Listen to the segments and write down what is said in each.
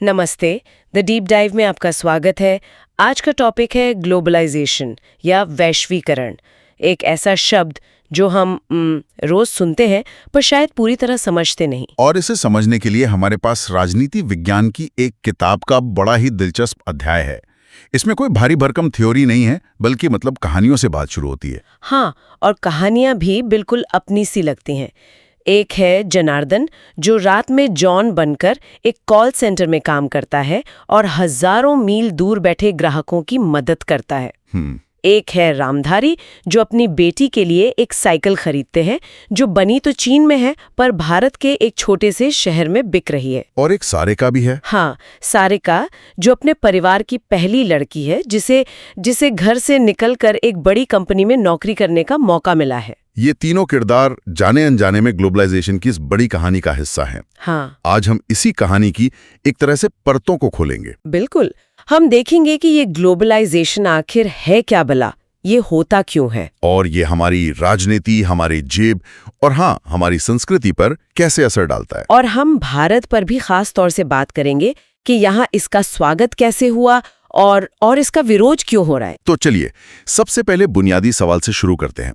नमस्ते। The deep dive में आपका स्वागत है। आज का टॉपिक है ग्लोबलाइजेशन या वैश्वीकरण। एक ऐसा शब्द जो हम रोज सुनते हैं पर शायद पूरी तरह समझते नहीं। और इसे समझने के लिए हमारे पास राजनीति विज्ञान की एक किताब का बड़ा ही दिलचस्प अध्याय है। इसमें कोई भारी भरकम थ्योरी नहीं है, बल्कि कहानियों से बात शुरू होती है। हाँ, और कहानियां भी बिल्कुल अपनी सी लगती हैं। एक है जनार्दन, जो रात में जॉन बनकर एक कॉल सेंटर में काम करता है और हजारों मील दूर बैठे ग्राहकों की मदद करता है। एक है रामधारी, जो अपनी बेटी के लिए एक साइकिल खरीदते हैं, जो बनी तो चीन में है पर भारत के एक छोटे से शहर में बिक रही है। और एक सारिका भी है। हाँ, सारिका, जो अपने परिवार की पहली लड़की है, जिसे घर से निकलकर एक बड़ी कंपनी में नौकरी करने का मौका मिला है। ये तीनों किरदार जाने अनजाने में ग्लोबलाइजेशन की इस बड़ी कहानी का हिस्सा हैं। हाँ, आज हम इसी कहानी की एक तरह से परतों को खोलेंगे। बिल्कुल। हम देखेंगे कि ये ग्लोबलाइजेशन आखिर है क्या भला, ये होता क्यों है, और ये हमारी राजनीति, हमारी जेब और हाँ, हमारी संस्कृति पर कैसे असर डालता है। और हम भारत पर भी खास तौर से बात करेंगे कि यहाँ इसका स्वागत कैसे हुआ और इसका विरोध क्यों हो रहा है। तो चलिए सबसे पहले बुनियादी सवाल से शुरू करते हैं।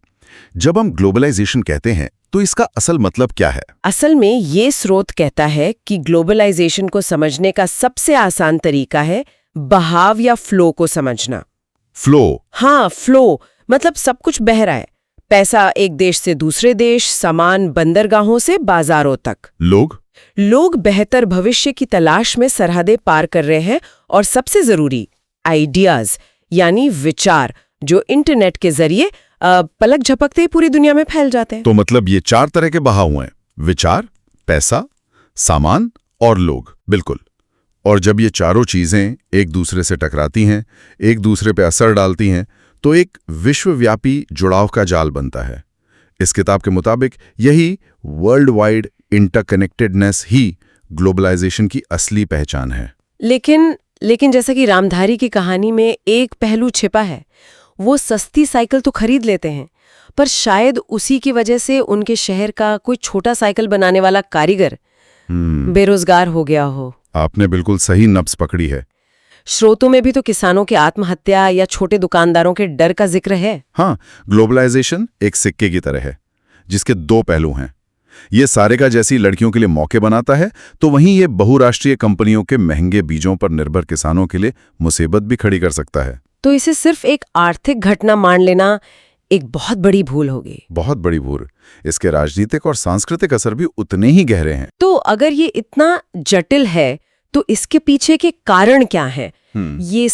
जब हम ग्लोबलाइजेशन कहते हैं तो इसका असल मतलब क्या है? असल में ये स्रोत कहता है कि ग्लोबलाइजेशन को समझने का सबसे आसान तरीका है बहाव या फ्लो को समझना। फ्लो? हाँ, फ्लो मतलब सब कुछ बह रहा है। पैसा एक देश से दूसरे देश, सामान बंदरगाहों से बाजारों तक। लोग बेहतर भविष्य की तलाश में सरहदें पार कर रहे हैं, और सबसे जरूरी आइडियाज यानी विचार, जो इंटरनेट के जरिए पलक झपकते ही पूरी दुनिया में फैल जाते हैं। तो मतलब ये चार तरह के बहाव हैं: विचार, पैसा, सामान और लोग। बिल्कुल। और जब ये चारों चीजें एक दूसरे से टकराती हैं, एक दूसरे पे असर डालती हैं, तो एक विश्वव्यापी जुड़ाव का जाल बनता है। इस किताब के मुताबिक यही वर्ल्ड वाइड इंटरकनेक्टेडनेस ही ग्लोबलाइजेशन की असली पहचान है। लेकिन जैसा कि रामधारी की कहानी में एक पहलू छिपा है। वो सस्ती साइकिल तो खरीद लेते हैं, पर शायद उसी की वजह से उनके शहर का कोई छोटा साइकिल बनाने वाला कारीगर बेरोजगार हो गया हो। आपने बिल्कुल सही नब्ज पकड़ी है। स्रोतों में भी तो किसानों की आत्महत्या या छोटे दुकानदारों के डर का जिक्र है। हाँ, ग्लोबलाइजेशन एक सिक्के की तरह है जिसके दो पहलू हैं। ये सारिका जैसी लड़कियों के लिए मौके बनाता है, तो वहीं ये बहुराष्ट्रीय कंपनियों के महंगे बीजों पर निर्भर किसानों के लिए मुसीबत भी खड़ी कर सकता है। तो इसे सिर्फ एक आर्थिक घटना मान लेना एक बहुत बड़ी भूल होगी। बहुत बड़ी भूल। इसके राजनीतिक और सांस्कृतिक असर भी उतने ही गहरे हैं। तो अगर ये इतना जटिल है तो इसके पीछे के कारण क्या हैं? ये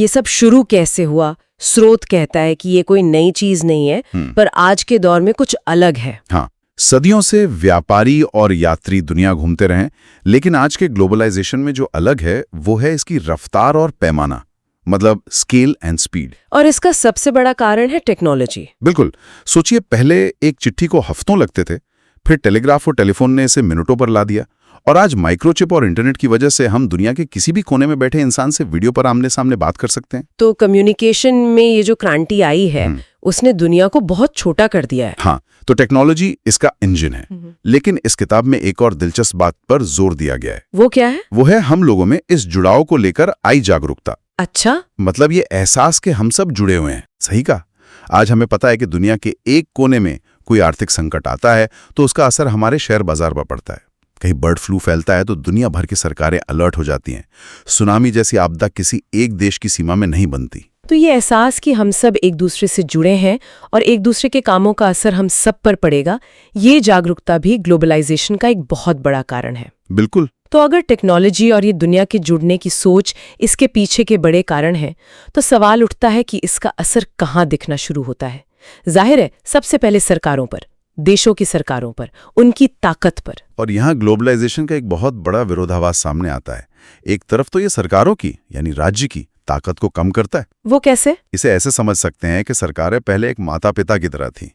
सब शुरू कैसे हुआ? स्रोत कहता है कि ये कोई नई चीज नहीं है, पर आज के दौर में कुछ अलग है। हाँ, सदियों से व्यापारी और यात्री दुनिया घूमते रहे, लेकिन आज के ग्लोबलाइजेशन में जो अलग है वो है इसकी रफ्तार और पैमाना, मतलब स्केल एंड स्पीड। और इसका सबसे बड़ा कारण है टेक्नोलॉजी। बिल्कुल। सोचिए, पहले एक चिट्ठी को हफ्तों लगते थे, फिर टेलीग्राफ और टेलीफोन ने इसे मिनटों पर ला दिया, और आज माइक्रोचिप और इंटरनेट की वजह से हम दुनिया के किसी भी कोने में बैठे इंसान से वीडियो पर आमने सामने बात कर सकते हैं। तो कम्युनिकेशन में ये जो क्रांति आई है उसने दुनिया को बहुत छोटा कर दिया है। हाँ, तो टेक्नोलॉजी इसका इंजन है। लेकिन इस किताब में एक और दिलचस्प बात पर जोर दिया गया है। वो क्या है? वो है हम लोगों में इस जुड़ाव को लेकर आई जागरूकता। अच्छा, मतलब ये एहसास के हम सब जुड़े हुए हैं। सही कहा। आज हमें पता है कि दुनिया के एक कोने में कोई आर्थिक संकट आता है तो उसका असर हमारे शेयर बाजार पर पड़ता है। कहीं बर्ड फ्लू फैलता है तो दुनिया भर की सरकारें अलर्ट हो जाती हैं। सुनामी जैसी आपदा किसी एक देश की सीमा में नहीं बनती। तो ये एहसास कि हम सब एक दूसरे से जुड़े हैं और एक दूसरे के कामों का असर हम सब पर पड़ेगा, ये जागरूकता भी ग्लोबलाइजेशन का एक बहुत बड़ा कारण है। बिल्कुल। तो अगर टेक्नोलॉजी और ये दुनिया के जुड़ने की सोच इसके पीछे के बड़े कारण हैं, तो सवाल उठता है कि इसका असर कहाँ दिखना शुरू होता है। जाहिर है, सबसे पहले सरकारों पर, देशों की सरकारों पर, उनकी ताकत पर। और यहाँ ग्लोबलाइजेशन का एक बहुत बड़ा विरोधाभास सामने आता है। एक तरफ तो ये सरकारों की यानी राज्य की ताकत को कम करता है। वो कैसे? इसे ऐसे समझ सकते हैं कि सरकारें पहले एक माता पिता की तरह थी,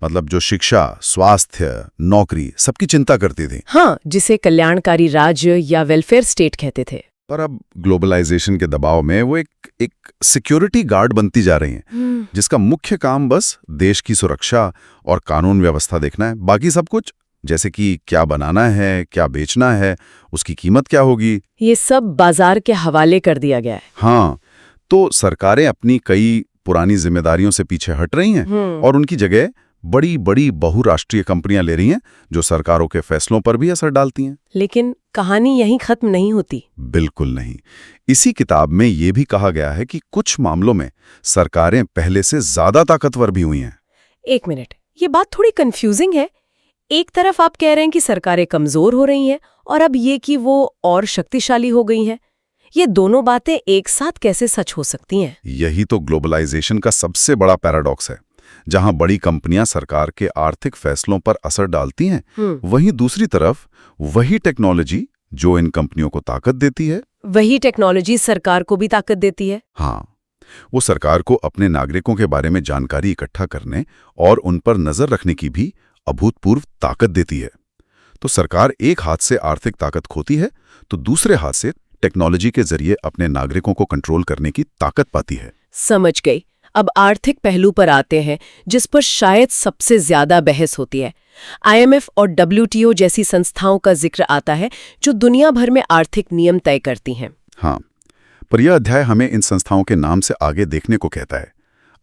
मतलब जो शिक्षा, स्वास्थ्य, नौकरी सबकी चिंता करती थी। हाँ, जिसे कल्याणकारी राज्य या वेलफेयर स्टेट कहते थे। पर अब ग्लोबलाइजेशन के दबाव में वो एक सिक्योरिटी गार्ड बनती जा रही हैं, जिसका मुख्य काम बस देश की सुरक्षा और कानून व्यवस्था देखना है। बाकी सब कुछ जैसे कि क्या बनाना है, क्या बेचना है, उसकी कीमत क्या होगी। ये सब बाजार के हवाले कर दिया गया है। हाँ, तो सरकारें अपनी कई पुरानी जिम्मेदारियों से पीछे हट रही हैं और उनकी जगह बड़ी बड़ी बहुराष्ट्रीय कंपनियां ले रही हैं जो सरकारों के फैसलों पर भी असर डालती हैं। लेकिन कहानी यहीं खत्म नहीं होती। बिल्कुल नहीं। इसी किताब में ये भी कहा गया है कि कुछ मामलों में सरकारें पहले से ज्यादा ताकतवर भी हुई हैं। एक मिनट, ये बात थोड़ी कंफ्यूजिंग है। एक तरफ आप कह रहे हैं कि सरकारें कमजोर हो रही हैं और अब ये कि वो और शक्तिशाली हो गई हैं। ये दोनों बातें एक साथ कैसे सच हो सकती हैं? यही तो ग्लोबलाइजेशन का सबसे बड़ा पैराडॉक्स है। जहां बड़ी कंपनियां सरकार के आर्थिक फैसलों पर असर डालती हैं, वहीं दूसरी तरफ वही टेक्नोलॉजी जो इन कंपनियों को ताकत देती है, वही टेक्नोलॉजी सरकार को भी ताकत देती है। हाँ, वो सरकार को अपने नागरिकों के बारे में जानकारी इकट्ठा करने और उन पर नजर रखने की भी अभूतपूर्व ताकत देती है। तो सरकार एक हाथ से आर्थिक ताकत खोती है तो दूसरे हाथ से टेक्नोलॉजी के जरिए अपने नागरिकों को कंट्रोल करने की ताकत पाती है। समझ गई। अब आर्थिक पहलू पर आते हैं, जिस पर शायद सबसे ज्यादा बहस होती है। IMF और WTO जैसी संस्थाओं का जिक्र आता है जो दुनिया भर में आर्थिक नियम तय करती हैं। हाँ, पर यह अध्याय हमें इन संस्थाओं के नाम से आगे देखने को कहता है।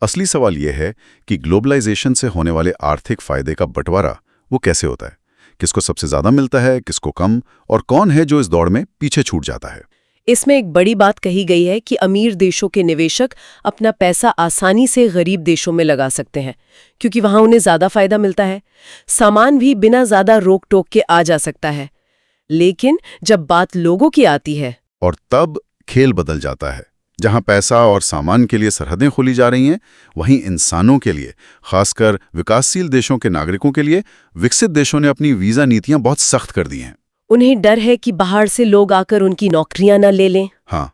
असली सवाल यह है कि ग्लोबलाइजेशन से होने वाले आर्थिक फायदे का बंटवारा वो कैसे होता है, किसको सबसे ज्यादा मिलता है, किसको कम, और कौन है जो इस दौड़ में पीछे छूट जाता है। इसमें एक बड़ी बात कही गई है कि अमीर देशों के निवेशक अपना पैसा आसानी से गरीब देशों में लगा सकते हैं क्योंकि वहां उन्हें ज्यादा फायदा मिलता है। सामान भी बिना ज्यादा रोक टोक के आ जा सकता है। लेकिन जब बात लोगों की आती है, और तब खेल बदल जाता है। जहां पैसा और सामान के लिए सरहदें खोली जा रही हैं, वहीं इंसानों के लिए, खासकर विकासशील देशों के नागरिकों के लिए, विकसित देशों ने अपनी वीजा नीतियां बहुत सख्त कर दी हैं। उन्हें डर है कि बाहर से लोग आकर उनकी नौकरियां न ले लें। हाँ,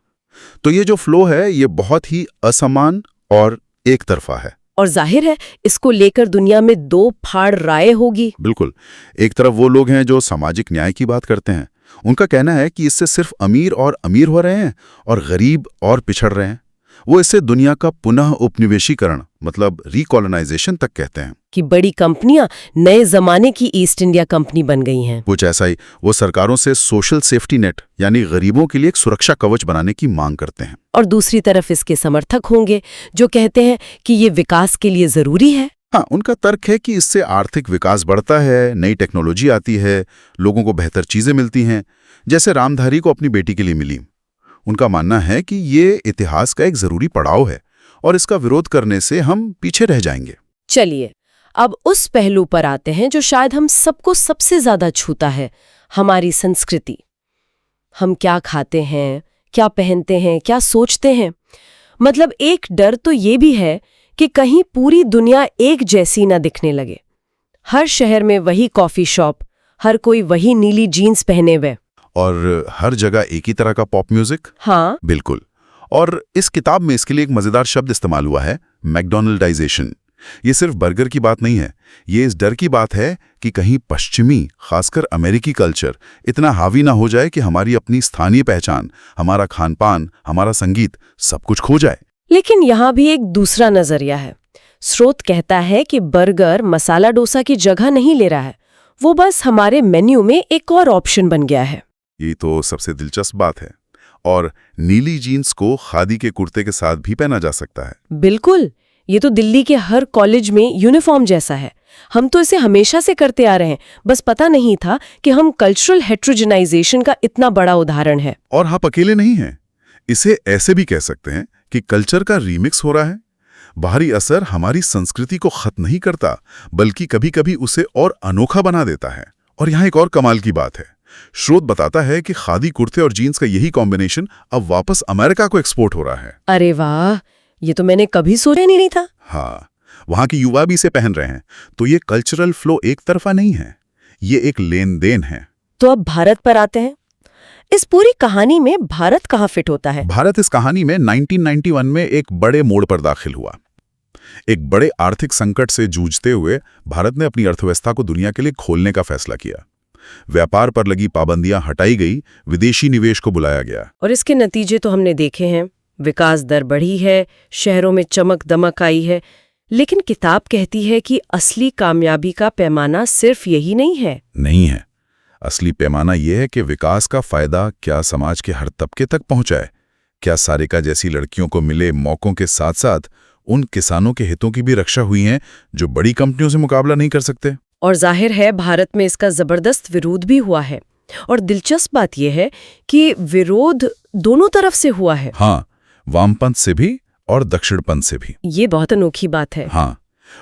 तो ये जो फ्लो है ये बहुत ही असमान और एक तरफा है। और जाहिर है इसको लेकर दुनिया में दो फाड़ राय होगी। बिल्कुल। एक तरफ वो लोग हैं जो सामाजिक न्याय की बात करते हैं। उनका कहना है कि इससे सिर्फ अमीर और अमीर हो रहे हैं और गरीब और पिछड़ रहे हैं। वो इससे दुनिया का पुनः उपनिवेशीकरण मतलब रिकॉलोनाइजेशन तक कहते हैं कि बड़ी कंपनियां नए जमाने की ईस्ट इंडिया कंपनी बन गई हैं। कुछ ऐसा ही। वो सरकारों से सोशल सेफ्टी नेट यानी गरीबों के लिए एक सुरक्षा कवच बनाने की मांग करते हैं। और दूसरी तरफ इसके समर्थक होंगे जो कहते हैं कि ये विकास के लिए जरूरी है। हाँ, उनका तर्क है कि इससे आर्थिक विकास बढ़ता है, नई टेक्नोलॉजी आती है, लोगों को बेहतर चीजें मिलती हैं, जैसे रामधारी को अपनी बेटी के लिए मिली। उनका मानना है कि ये इतिहास का एक जरूरी पड़ाव है और इसका विरोध करने से हम पीछे रह जाएंगे। चलिए अब उस पहलू पर आते हैं जो शायद हम सबको सबसे ज्यादा छूता है, हमारी संस्कृति। हम क्या खाते हैं, क्या पहनते हैं, क्या सोचते हैं। मतलब एक डर तो ये भी है कि कहीं पूरी दुनिया एक जैसी ना दिखने लगे। हर शहर में वही कॉफी शॉप, हर कोई वही नीली जीन्स पहने हुए, और हर जगह एक ही तरह का पॉप म्यूजिक। हाँ बिल्कुल। और इस किताब में इसके लिए एक मजेदार शब्द इस्तेमाल हुआ है, मैकडॉनल्डाइजेशन। ये सिर्फ बर्गर की बात नहीं है, ये इस डर की बात है कि कहीं पश्चिमी, खासकर अमेरिकी कल्चर इतना हावी ना हो जाए कि हमारी अपनी स्थानीय पहचान, हमारा खान पान, हमारा संगीत सब कुछ खो जाए। लेकिन यहाँ भी एक दूसरा नजरिया है। स्रोत कहता है कि बर्गर मसाला डोसा की जगह नहीं ले रहा है, वो बस हमारे मेन्यू में एक और ऑप्शन बन गया है। ये तो सबसे दिलचस्प बात है। और नीली जीन्स को खादी के कुर्ते के साथ भी पहना जा सकता है। बिल्कुल, ये तो दिल्ली के हर कॉलेज में यूनिफॉर्म जैसा है। हम तो इसे हमेशा से करते आ रहे हैं, बस पता नहीं था कि हम कल्चरल हेट्रोजेनाइजेशन का इतना बड़ा उदाहरण है। और आप अकेले नहीं हैं। इसे ऐसे भी कह सकते हैं कि कल्चर का रीमिक्स हो रहा है। बाहरी असर हमारी संस्कृति को खत्म नहीं करता, बल्कि कभी-कभी उसे और अनोखा बना देता है। और यहाँ एक और कमाल की बात है। स्रोत बताता है कि खादी कुर्ते और जीन्स का यही कॉम्बिनेशन अब वापस अमेरिका को एक्सपोर्ट हो रहा है। अरे वाह, ये तो मैंने कभी सोचा नहीं था। हाँ, वहां के युवा भी इसे पहन रहे हैं। तो ये कल्चरल फ्लो एक तरफा नहीं है, ये एक लेन देन है। तो अब भारत पर आते हैं। इस पूरी कहानी में भारत कहाँ फिट होता है? भारत इस कहानी में 1991 में एक बड़े मोड़ पर दाखिल हुआ। एक बड़े आर्थिक संकट से जूझते हुए भारत ने अपनी अर्थव्यवस्था को दुनिया के लिए खोलने का फैसला किया। व्यापार पर लगी पाबंदियां हटाई गई, विदेशी निवेश को बुलाया गया। और इसके नतीजे तो हमने देखे हैं। विकास दर बढ़ी है, शहरों में चमक दमक आई है। लेकिन किताब कहती है कि असली कामयाबी का पैमाना सिर्फ यही नहीं है। नहीं है। असली पैमाना यह है कि विकास का फायदा क्या समाज के हर तबके तक पहुंचाए, क्या सारिका जैसी लड़कियों को मिले मौकों के साथ साथ उन किसानों के हितों की भी रक्षा हुई है जो बड़ी कंपनियों से मुकाबला नहीं कर सकते। और जाहिर है भारत में इसका जबरदस्त विरोध भी हुआ है। और दिलचस्प बात यह है कि विरोध दोनों तरफ से हुआ है। हाँ, वामपंथ से भी और दक्षिणपंथ से भी। ये बहुत अनोखी बात है। हाँ,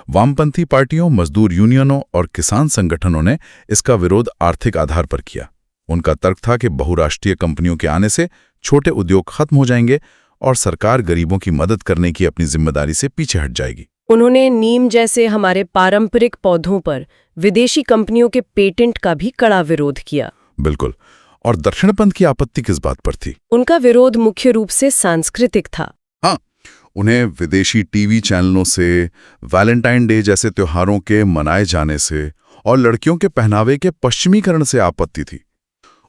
वामपंथी पार्टियों, मजदूर यूनियनों और किसान संगठनों ने इसका विरोध आर्थिक आधार पर किया। उनका तर्क था कि बहुराष्ट्रीय कंपनियों के आने से छोटे उद्योग खत्म हो जाएंगे और सरकार गरीबों की मदद करने की अपनी जिम्मेदारी से पीछे हट जाएगी। उन्होंने नीम जैसे हमारे पारंपरिक पौधों पर विदेशी कंपनियों के पेटेंट का भी कड़ा विरोध किया। बिल्कुल। और दक्षिणपंथ की आपत्ति किस बात पर थी? उनका विरोध मुख्य रूप से सांस्कृतिक था। हाँ, उन्हें विदेशी टीवी चैनलों से, वैलेंटाइन डे जैसे त्योहारों के मनाए जाने से और लड़कियों के पहनावे के पश्चिमीकरण से आपत्ति थी।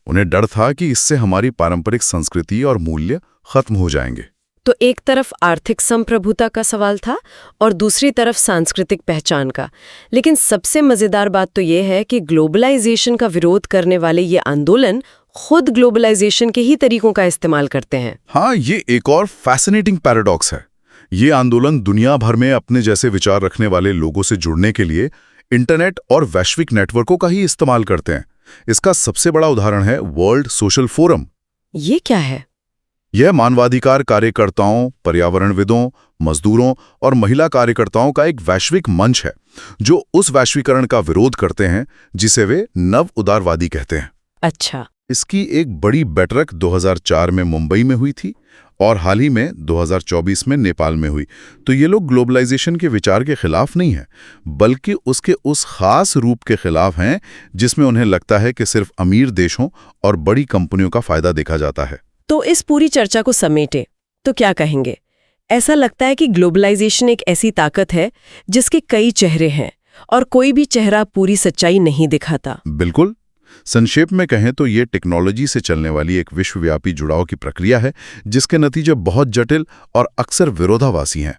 उन्हें डर था कि इससे हमारी पारंपरिक संस्कृति और मूल्य खत्म हो जाएंगे। तो एक तरफ आर्थिक संप्रभुता का सवाल था और दूसरी तरफ सांस्कृतिक पहचान का। लेकिन सबसे मजेदार बात तो ये है कि ग्लोबलाइजेशन का विरोध करने वाले ये आंदोलन खुद ग्लोबलाइजेशन के ही तरीकों का इस्तेमाल करते हैं। हाँ, ये एक और फैसिनेटिंग पैराडॉक्स है। ये आंदोलन दुनिया भर में अपने जैसे विचार रखने वाले लोगों से जुड़ने के लिए इंटरनेट और वैश्विक नेटवर्कों का ही इस्तेमाल करते हैं। इसका सबसे बड़ा उदाहरण है वर्ल्ड सोशल फोरम। ये क्या है? यह मानवाधिकार कार्यकर्ताओं, पर्यावरणविदों, मजदूरों और महिला कार्यकर्ताओं का एक वैश्विक मंच है जो उस वैश्वीकरण का विरोध करते हैं जिसे वे नव उदारवादी कहते हैं। अच्छा। इसकी एक बड़ी बैठक 2004 में मुंबई में हुई थी और हाल ही में 2024 में नेपाल में हुई। तो ये लोग ग्लोबलाइजेशन के विचार के खिलाफ नहीं हैं, बल्कि उसके उस खास रूप के खिलाफ हैं जिसमें उन्हें लगता है कि सिर्फ अमीर देशों और बड़ी कंपनियों का फायदा देखा जाता है। तो इस पूरी चर्चा को समेटे तो क्या कहेंगे? ऐसा लगता है कि ग्लोबलाइजेशन एक ऐसी ताकत है जिसके कई चेहरे हैं और कोई भी चेहरा पूरी सच्चाई नहीं दिखाता। बिल्कुल। संक्षेप में कहें तो ये टेक्नोलॉजी से चलने वाली एक विश्वव्यापी जुड़ाव की प्रक्रिया है जिसके नतीजे बहुत जटिल और अक्सर विरोधाभासी हैं।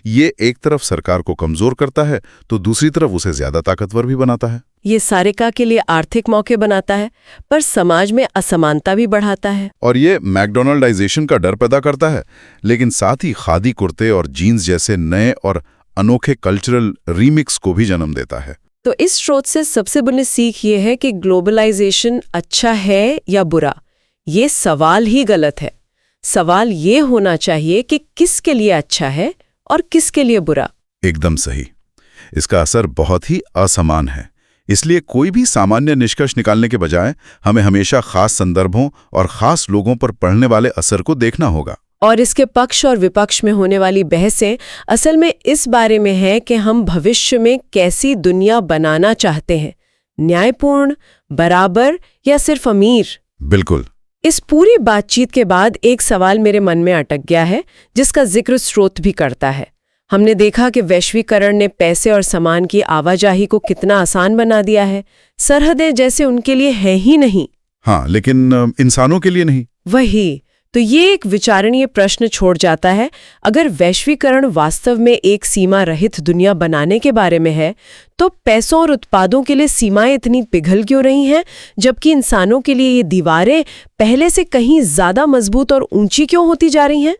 ये एक तरफ सरकार को कमजोर करता है तो दूसरी तरफ उसे ज्यादा ताकतवर भी बनाता है। ये सारिका के लिए आर्थिक मौके बनाता है पर समाज में असमानता भी बढ़ाता है। और ये मैकडोनल्डाइजेशन का डर पैदा करता है, लेकिन साथ ही खादी कुर्ते और जीन्स जैसे नए और अनोखे कल्चरल रीमिक्स को भी जन्म देता है। तो इस स्रोत से सबसे बड़ी सीख ये है कि ग्लोबलाइजेशन अच्छा है या बुरा, ये सवाल ही गलत है। सवाल ये होना चाहिए कि किसके लिए अच्छा है और किसके लिए बुरा। एकदम सही। इसका असर बहुत ही असमान है, इसलिए कोई भी सामान्य निष्कर्ष निकालने के बजाय हमें हमेशा खास संदर्भों और खास लोगों पर पड़ने वाले असर को देखना होगा। और इसके पक्ष और विपक्ष में होने वाली बहसें असल में इस बारे में है कि हम भविष्य में कैसी दुनिया बनाना चाहते हैं, न्यायपूर्ण, बराबर या सिर्फ अमीर। बिल्कुल। इस पूरी बातचीत के बाद एक सवाल मेरे मन में अटक गया है जिसका जिक्र स्रोत भी करता है। हमने देखा कि वैश्वीकरण ने पैसे और सामान की आवाजाही को कितना आसान बना दिया है। सरहदें जैसे उनके लिए है ही नहीं। हाँ, लेकिन इंसानों के लिए नहीं। वही तो ये एक विचारणीय प्रश्न छोड़ जाता है। अगर वैश्वीकरण वास्तव में एक सीमा रहित दुनिया बनाने के बारे में है तो पैसों और उत्पादों के लिए सीमाएं इतनी पिघल क्यों रही हैं, जबकि इंसानों के लिए ये दीवारें पहले से कहीं ज्यादा मजबूत और ऊंची क्यों होती जा रही हैं?